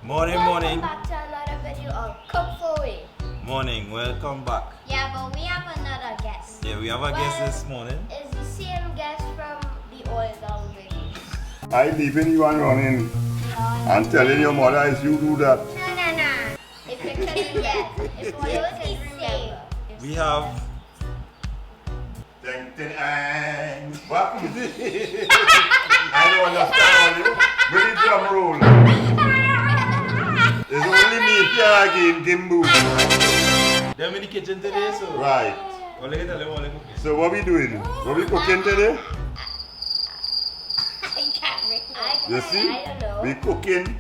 Morning. Welcome back to another video of Cook4we. Morning, welcome back. Yeah, but we have another guest. Yeah, we have a guest this morning. It's the same guest from the old down video. I leaving you and running and telling your mother is you do that. No. If you couldn't guess, it's what you would remember. We have What is it? I don't understand you. Ready drum roll. It's only me here again, Gimbo. them in the kitchen today, so Right. Well, let me tell you what I'm cooking. So what we doing? What we cooking today? I can't remember. You see? I don't know. We cooking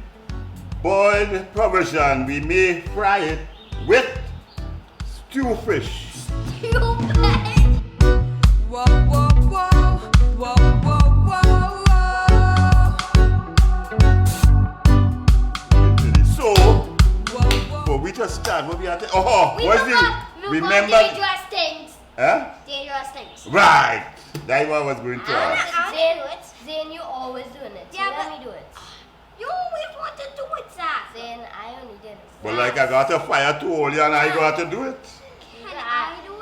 boiled provision. We may fry it with stew fish. Whoa, whoa, whoa, whoa, whoa, whoa, So, whoa. for we to start, what we have to, what's the, remember, dangerous things. huh? Dangerous things. Right, that's what I was going to ask. Zane, you always doing it. So Yeah, let but- me do it. You always want to do it, Zach. Zane, I only did it. But like I got a fire to all you and I got to do it. Can I do it?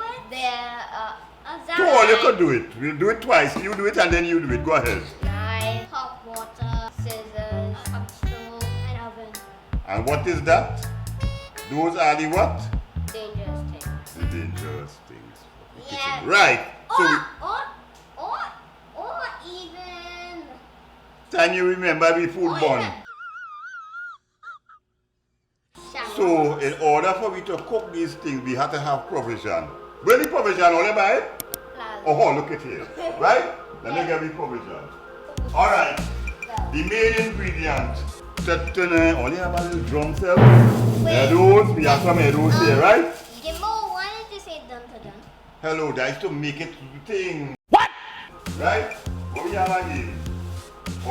To all you could do it. We'll do it twice. You do it and then you do it. Go ahead. Knife, hot water, scissors, hot stove, and oven. And what is that? Those are the what? Dangerous things. The dangerous things. for the Yeah. kitchen. Right. So Or even. time you remember we food born. So in order for we to cook these things, we have to have provision. Where the provision all buy? Oh, look at here. Right? Let me get the provision. Alright. The main ingredient. Only have a little drum cell. Heados, we have some heados here, right? Gimbo, why did you say done to done? Hello, that is to make it the thing. What? Right? What we have again? I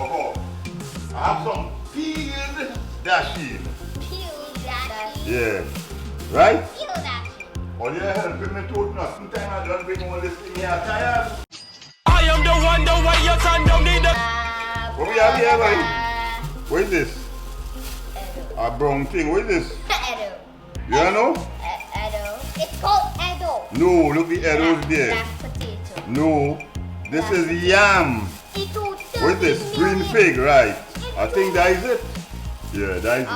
have some peeled dasheen. Peel that. Yeah. Right? Peel that. All you helping me to not. Sometimes I don't bring all this thing here tired. I am the one, the way your son don't need a What we have here, man? What is this? A brown thing. What is this? Edo. You don't know? Edo. It's called Edo. No, look the arrows there. That's potato. No, this is yam. What is this? Green fig, right? I think that is it. Yeah, that is it.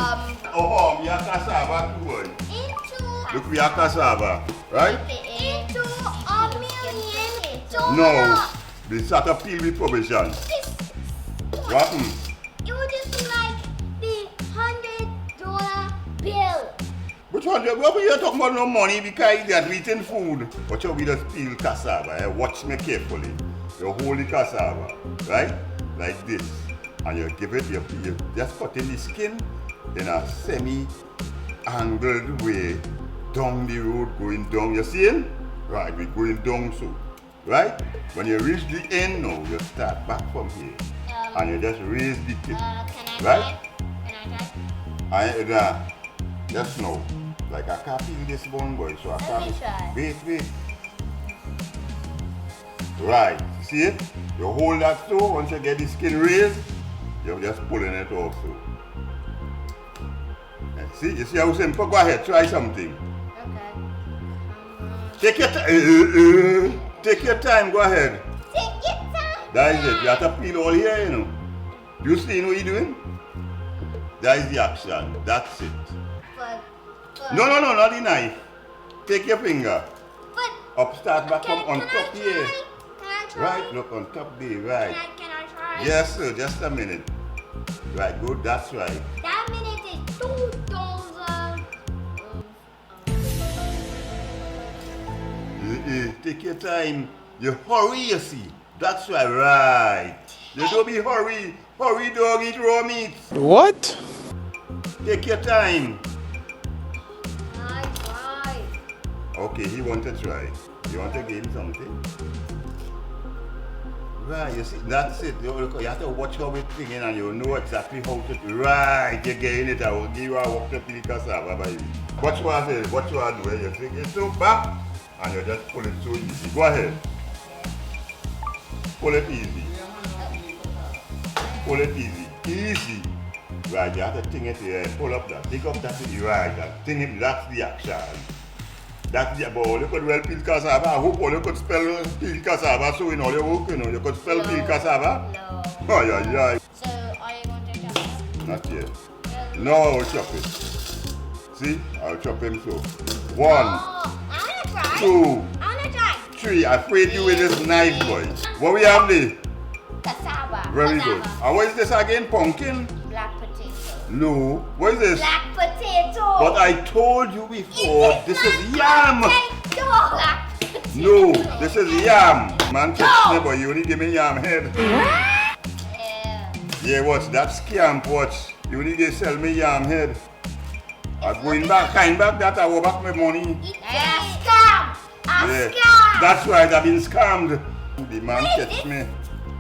We have cassava too, boy. Look, we have cassava, right? Into a million dollars. No, we start to peel the provision. What? It would just like the $100 bill. Which one? What were you talking about? No money because they are eating food. Watch how we just peel cassava. Eh? Watch me carefully. You hold the cassava, right? Like this. And you give it, you just cut in the skin in a semi-angled way down the road, going down. You see it? Right, we're going down so. Right? When you reach the end now, you start back from here. And you just raise the tip. Can I Right? try? Can I try? Just now. Like I can't peel this one, boy, so I Let can't. me try. Wait. Right, see it? You hold that so once you get the skin raised, you're just pulling it off so. And see, you see how simple? Go ahead, try something. Okay. Take your time. Take your time, go ahead. Take your time. That is it. You have to peel all here, you know. You see what you're doing? That is the action. That's it. But No, not the knife. Take your finger. But Start back from on can top I here. try? Can I try? Right, look on top there, right. Can I try? Yes, sir, just a minute. Right, good, that's right. That minute is $2. Take your time. You hurry, you see. That's right. You don't be hurry. Hurry, dog, eat raw meat. What? Take your time. I tried. Okay, he want to try. You want to gain something? Right, you see, that's it. You have to watch how it's thinking and you know exactly how to. Right, you're getting it. I will give you a walk to peel cassava, baby. Watch what I say, watch what I do. You take it so back and you just pull it so easy. Go ahead. Pull it easy. Pull it easy. Easy. Right, you have to ting it here, pull up that, pick up that thing, right, that ting it, that's the action. That's the, but all you could well peel cassava, I hope all you could spell peel cassava, so in all your work, you know, you could spell peel cassava. No. Oh, yeah. So, are you going to chop it? Not yet. Really? No, I will chop it. See, I'll chop him so. 1, Oh, I wanna try. 2, I wanna try. 3, I afraid you with this knife, boy. What we have there? Cassava. Very good. Cassava. And what is this again? Pumpkin? Black potato. No. What is this? Black potato. But I told you before, this is yam. Potato. Black potato. No, this is yam. Man, catch me, boy. You only give me yam head. Yeah. Yeah, watch, that scam, watch. You only they sell me yam head. I'm going back, kind back that I will back my money. Yeah, scam. A Yeah, scam. that's right, I've been scammed. The man What is catch it? me.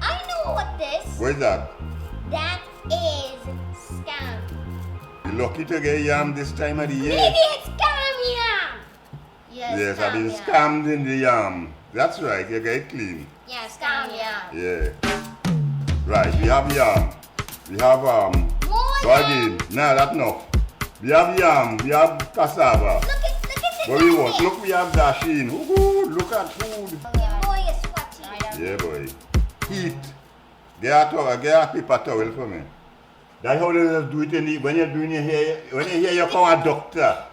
I know what this. What is that? That is scam. You lucky to get yam this time of the year. Maybe it's scam yam. Yes, I've been scam yam. scammed in the yam. That's right, you get clean. Yeah, scam yam. Yeah. Right, we have yam. We have More again. Nah, that's enough. We have yam, we have cassava. Look at the What do you want? Look, we have dasheen. Ooh, look at food. Boy is sweaty. Yeah, boy. Heat. Get a paper towel for me. That's how they just do it when you're doing your hair. When you hear you call a doctor,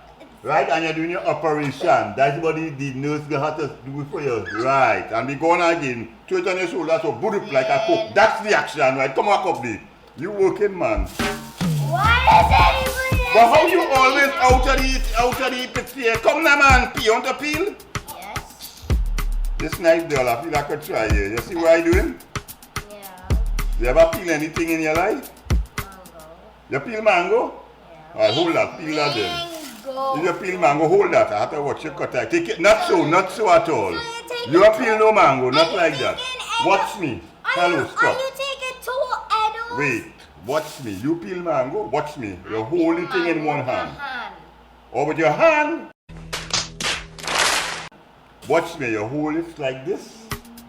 right? And you're doing your operation. That's what the nurse gonna have to do it for you. Right. And we go on again. Throw it on your shoulder, so boot it like a cook. That's the action, right? Come on, up there. You working, man. Why is anybody? But how you always out of the picture? Come now, man. You want to peel? Yes. This knife, girl, I feel I could try here. You see what I doing? Yeah. You ever peel anything in your life? Mango. You peel mango? Yeah. Alright, hold that. Peel that then. Mango. If you peel mango, hold that. I have to watch you cut it. Take it. Not so at all. So you take You it peel no mango, not you like that. taking Watch me. Hello, Are stop. you taking 2 edibles? Wait. Watch me. You peel mango. Watch me. You hold the thing in one hand. Or with your hand. Watch me. You hold it like this,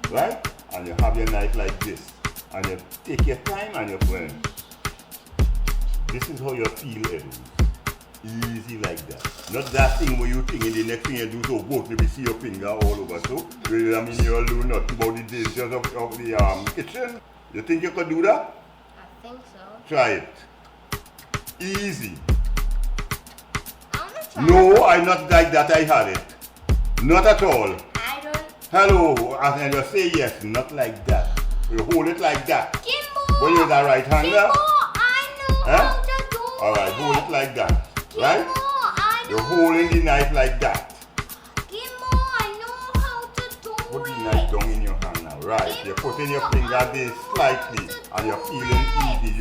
right? And you have your knife like this. And you take your time and you put it. This is how you peel edibles. Easy like that. Not that thing where you think and the next thing you do so both maybe see your finger all over. So I mean you'll learn nothing about the dangers of the kitchen. You think you could do that? I think so. Try it. Easy. I wanna try. No, I not like that I had it. Not at all. I don't. Hello, and you say yes, not like that. You hold it like that. Gimbo. When you're the right hander. Gimbo, I know Huh? how to do Alright, hold it like that. Right? Gimbo, I know. You're holding the knife like that. Gimbo, I know how to do Put the it. knife down in your hand now. Right. You're putting your finger there slightly and you're feeling easy.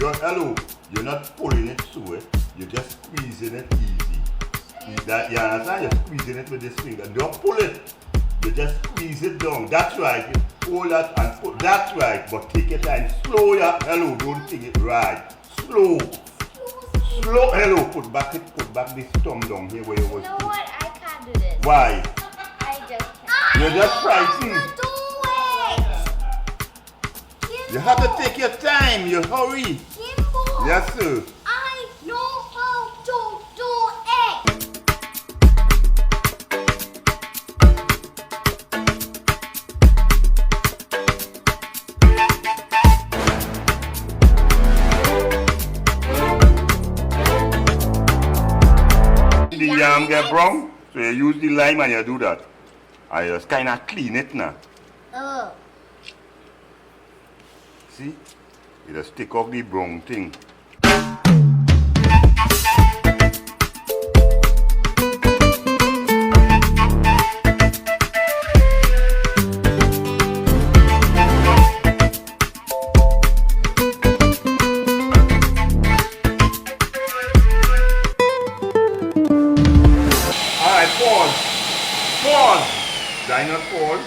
You're not pulling it through it. You're just squeezing it easy. You understand? You're squeezing it with this finger. Don't pull it. You just squeeze it down. That's right. You hold that and put. That's right. But take your time. Slow. Don't think it right. Slow. Slow. Put back this thumb down here where you was. You know what? I can't do this. Why? I just can't. You're just frightened. Do it. You have to take your time. You hurry. Gimbo. Yes, sir. I know how to do it. The yam get brown, so you use the lime and you do that. I just kind of clean it now. Oh. See? You just take off the brown thing. Alright, pause. Did I not pause?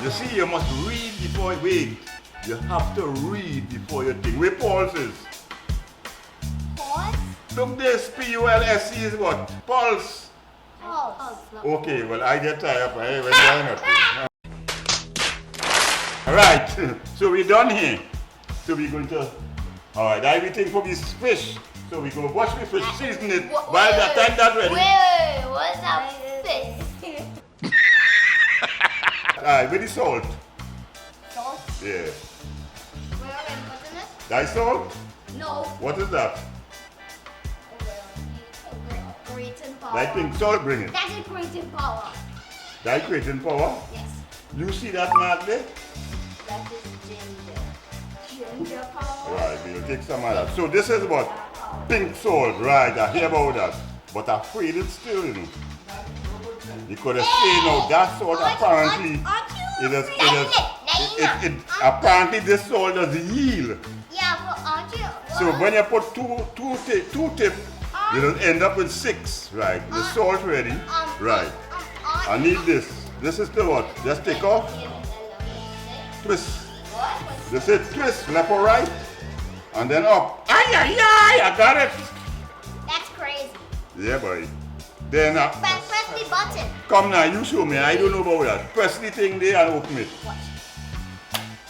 You see, you must read before you wait. You have to read before you think. Where pulse is? Pause. Look this, P-U-L-S-E is what? Pulse. Pause. Okay, well I get tired of it. Alright, so we're done here. So we're going to Alright, now everything for this fish. So we go wash the fish, season it. Wait, While that time that's ready. Wait, what's that fish? Alright, with the salt. Salt? Yeah. Where are we putting it? That salt? No. What is that? Creating power. I think salt bring it. That is creating power. That creating power? Yes. You see that mark there? That is ginger. Ginger power. Right, we'll take some of that. So this is what? Pink salt, right, I hear about that. But I'm afraid it's still in. Because they say now that salt apparently apparently this salt does yield. Yeah, but aren't you? So when you put two tip, you'll end up with 6, right? The salt ready, right? I need this. This is the what? Just take off, twist. This is twist, left or right, and then up. Ay, I got it. That's crazy. Yeah, boy. Then Press the button. come now, you show me. I don't know about that. Press the thing there and open it.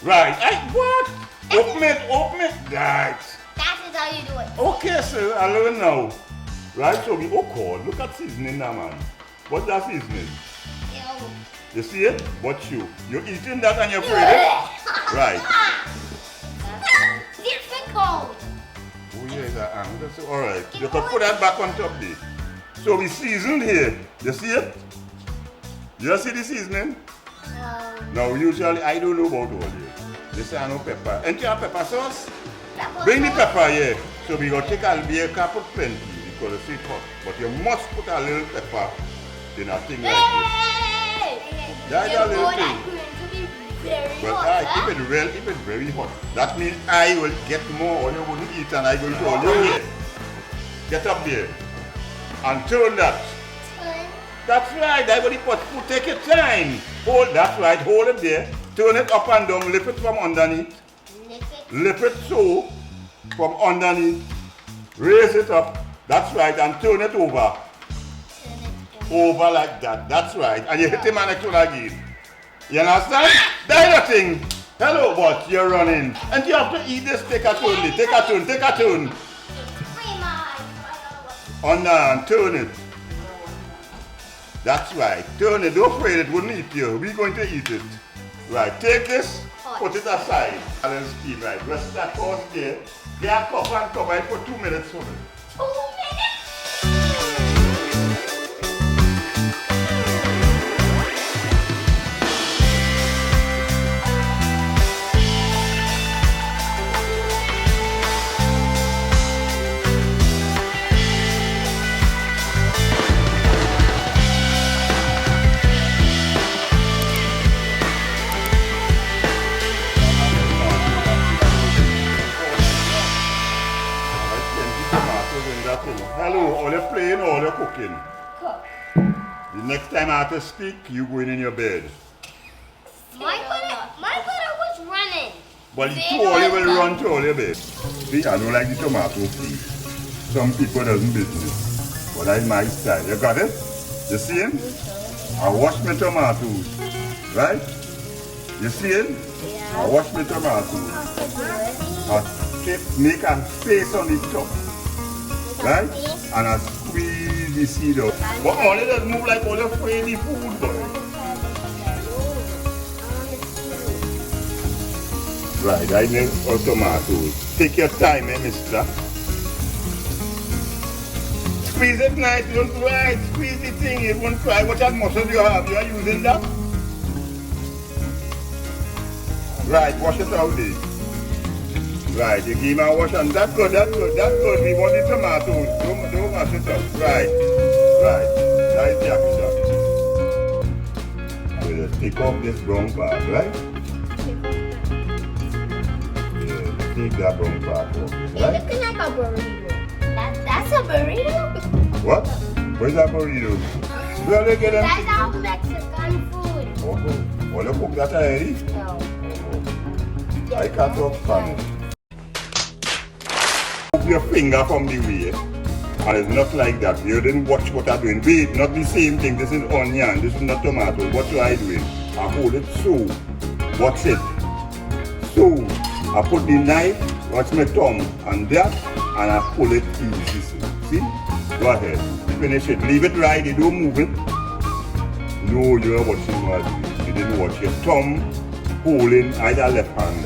Right. What? Open it. Right. That is how you do it. Okay, sir. I learn now. Right. So we God, look at seasoning now, man. What's that seasoning? Ew. You see it? What you're eating that and you're afraid it? Right. That's difficult. Oh yeah, that angle. So, all right. You can put that back on top there. So we seasoned here. You see it? You see the seasoning? Now usually I don't know about all this. This is no pepper. And you have pepper sauce? Bring the pepper here. So we go take a beer cup of plenty because it's sweet hot. But you must put a little pepper in a thing like this. That's a little thing. But I keep it very hot. That means I will get more or you wouldn't eat and I will hold you here. Get up there. And turn that. That's right, everybody put take your time. Hold, that's right, hold it there. Turn it up and down, lift it from underneath. Lift it so from underneath. Raise it up. That's right, and turn it over. Over like that. That's right. And you hit him and turn again. You understand? That's the thing. Hello, but you're running. And you have to eat this. Take a turn. Take a turn. Under and turn it. That's right. Turn it. Don't afraid it wouldn't eat you. We're going to eat it. Right. Take this. Put it aside. And then steam. Right. Rest that pause there. Get a cup and cover it for 2 minutes for me. 2 minutes? Hello, all you're playing, all you're cooking. Cook. The next time I have to speak, you going in your bed. My brother was running. But you two all you will run to all your bed. See, I don't like the tomato free. Some people doesn't business. But that's my style. You got it? You see him? I wash my tomatoes. Right? You see him? I wash my tomatoes. I make a space on the top. Right? And I squeeze the seed out. But all it does move like all the freddy food, boy. Right, I make all tomatoes. Take your time, mister. Squeeze it nice, don't right, squeeze the thing, it won't fly. What that muscle you have? You are using that? Right, wash it out there. Right, you give me a wash and that's good. We want the tomatoes. Don't mash it up. Right. That's the action. So just take off this brown part, right? Yeah, take that brown part off, right? Looking like a burrito. That's a burrito? What? Where's that burrito? Where they get them? That's our Mexican food. Oh, well, you cook that already? No. I can't talk Spanish. Your finger from the way, and it's not like that. You didn't watch what I'm doing. Wait, not the same thing. This is onion, this is not tomato. What am I doing? I hold it so. Watch it. So, I put the knife Watch my thumb and that, and I pull it easy. See? Go ahead. Finish it. Leave it right. You don't move it. No, you're watching what you didn't watch your thumb holding either left hand.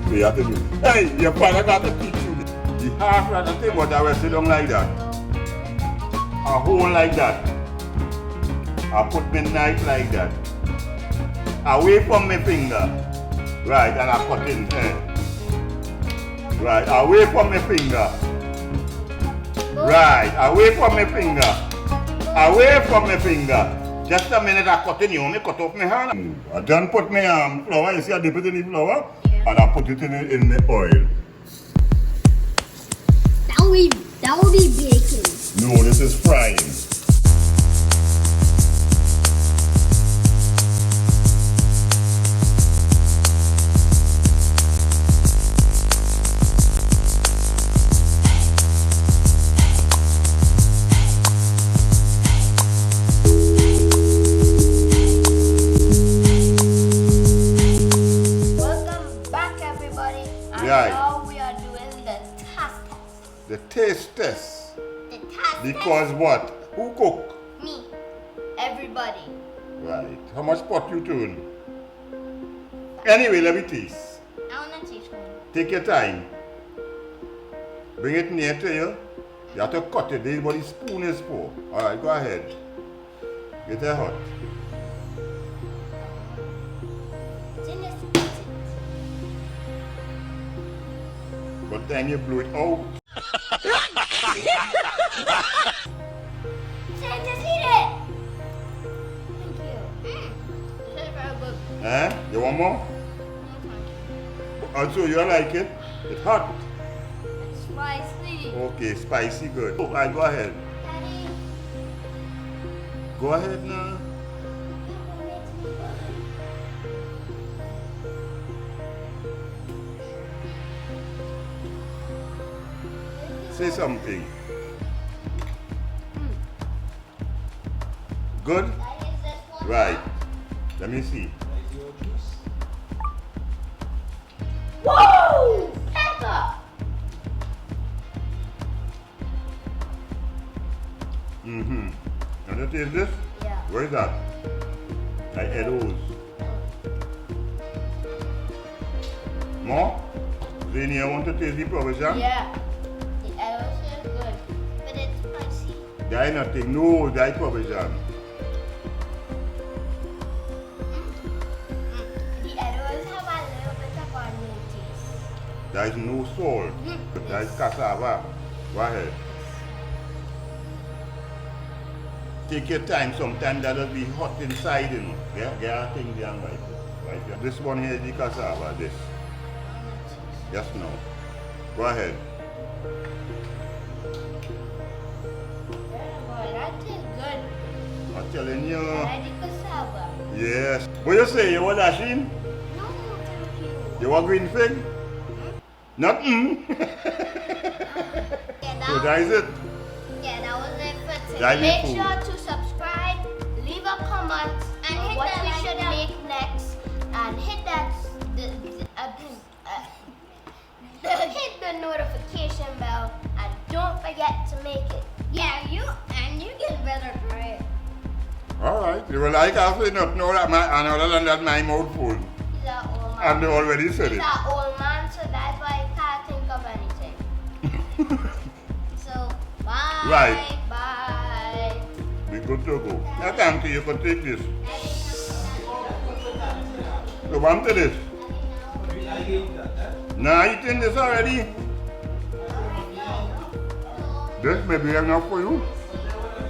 So you have to do. Hey, your father got to teach you. The half rather thing, but I will sit down like that. I hold like that. I put my knife like that. Away from my finger. Right, and I put in there. Right, away from my finger. Right, away from my finger. Away from my finger. Just a minute, I cut in you, I cut off my hand. I done put my flour, you see I dip it in the flour, and I put it in the oil. That will be baking. No, this is frying. Right. Now we are doing the taste test. The taste test. The taste Because what? Who cook? test. Me. Everybody. Right. How much pot you turn? Anyway, let me taste. I want to taste one. Take your time. Bring it near to you. You have to cut it. This is what the spoon is for. Alright, go ahead. Get it hot. But then you blow it out. Just eat it. Thank you. This is very good. Eh? You want more? Also, you like it? It's hot. It's spicy. Okay, spicy, good. Oh, alright, go ahead. Daddy. Go ahead now. Say something. Good? Daddy, is this one? Right. Let me see. Whoa! Pepper. Mm-hmm. Want to taste this? Yeah. Where is that? Like Edo's. More? Zini, you want to taste the provision? Yeah. The arrows is good, but it's spicy. There is nothing. No, there is provision. The arrows have a little bit of onion taste. There is no salt. There is cassava. Go ahead. Take your time. Sometimes that'll be hot inside, you know. Get a thing there and right there. This one here is the cassava, this. Yes, no. Go ahead. Boy, that tastes good. I'm telling you. I like the cassava. Yes. What you say? You want dashing? No, thank you. You want green fig? Nothing. Yeah, So that is it. Yeah, that was it for today. That is Make food. sure to subscribe, leave a comment, and hit what we should make next, and hit that hit the notification bell, and don't forget to make it. Yeah, you get better try it. Alright. You will like after not know that and other than that my mouth full. He's an old man. And they already said He's it. an old man, so that's why he can't think of anything. So bye. Right. Bye. Be good to go. Now thank you. You can take this. You want to this? Nah, eating this already. This may be enough for you.